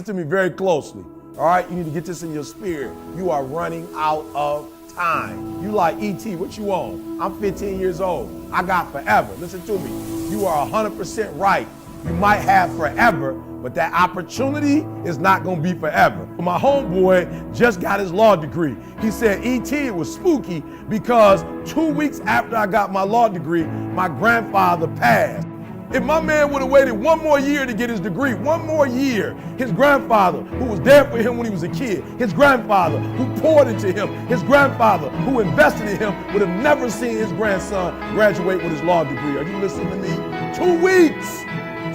listen to me very closely. All right, you need to get this in your spirit. You are running out of time. You like E.T., what you on? I'm 15 years old. I got forever. Listen to me. You are 100% right. You might have forever, but that opportunity is not gonna be forever. My homeboy just got his law degree. He said, E.T., it was spooky because 2 weeks after I got my law degree, my grandfather passed. If my man would have waited 1 more year to get his degree, 1 more year, his grandfather who was there for him when he was a kid, his grandfather who poured into him, his grandfather who invested in him would have never seen his grandson graduate with his law degree. Are you listening to me? 2 weeks.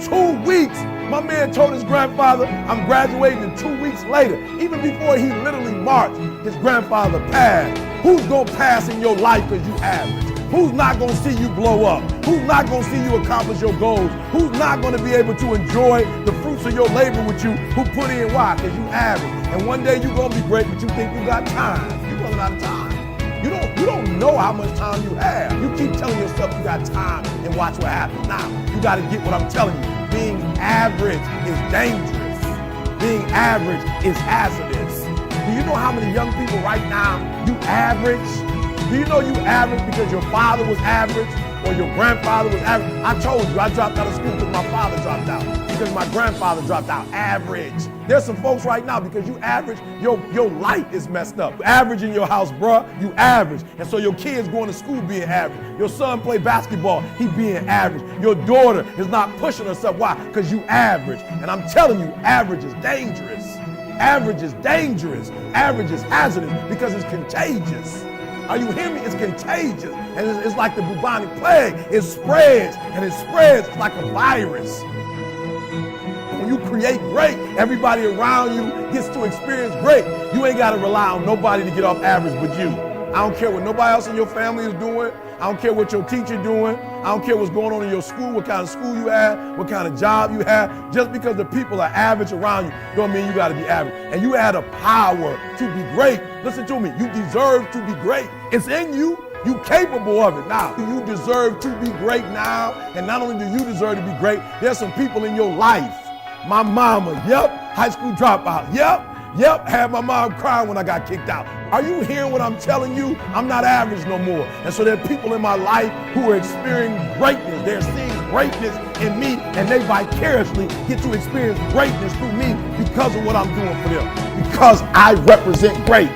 2 weeks. My man told his grandfather, I'm graduating, and 2 weeks later, even before he literally marched, his grandfather passed. Who's gonna pass in your life because you average? Who's not gonna see you blow up? Who's not gonna see you accomplish your goals? Who's not gonna be able to enjoy the fruits of your labor with you? Who put in why? Because you average. And one day you're gonna be great, but you think you got time. You're running out of time. You don't know how much time you have. You keep telling yourself you got time and watch what happens. Now, you gotta get what I'm telling you. Being average is dangerous. Being average is hazardous. Do you know how many young people right now, you average? Do you know you average because your father was average or your grandfather was average? I told you I dropped out of school because my father dropped out, because my grandfather dropped out. Average. There's some folks right now, because you average, your life is messed up. Average in your house, bruh, you average. And so your kids going to school being average. Your son play basketball, he being average. Your daughter is not pushing herself. Why? Because you average. And I'm telling you, average is dangerous. Average is dangerous. Average is hazardous because it's contagious. Are you hearing me? It's contagious. And it's like the bubonic plague. It spreads, and it spreads like a virus. When you create great, everybody around you gets to experience great. You ain't got to rely on nobody to get off average but you. I don't care what nobody else in your family is doing. I don't care what your teacher doing. I don't care what's going on in your school, what kind of school you have, what kind of job you have. Just because the people are average around you don't mean you got to be average. And you have the power to be great. Listen to me. You deserve to be great. It's in you. You're capable of it. Now, you deserve to be great now. And not only do you deserve to be great, there's some people in your life. My mama, yep. High school dropout, yep, had my mom crying when I got kicked out. Are you hearing what I'm telling you? I'm not average no more. And so there are people in my life who are experiencing greatness. They're seeing greatness in me, and they vicariously get to experience greatness through me because of what I'm doing for them. Because I represent great.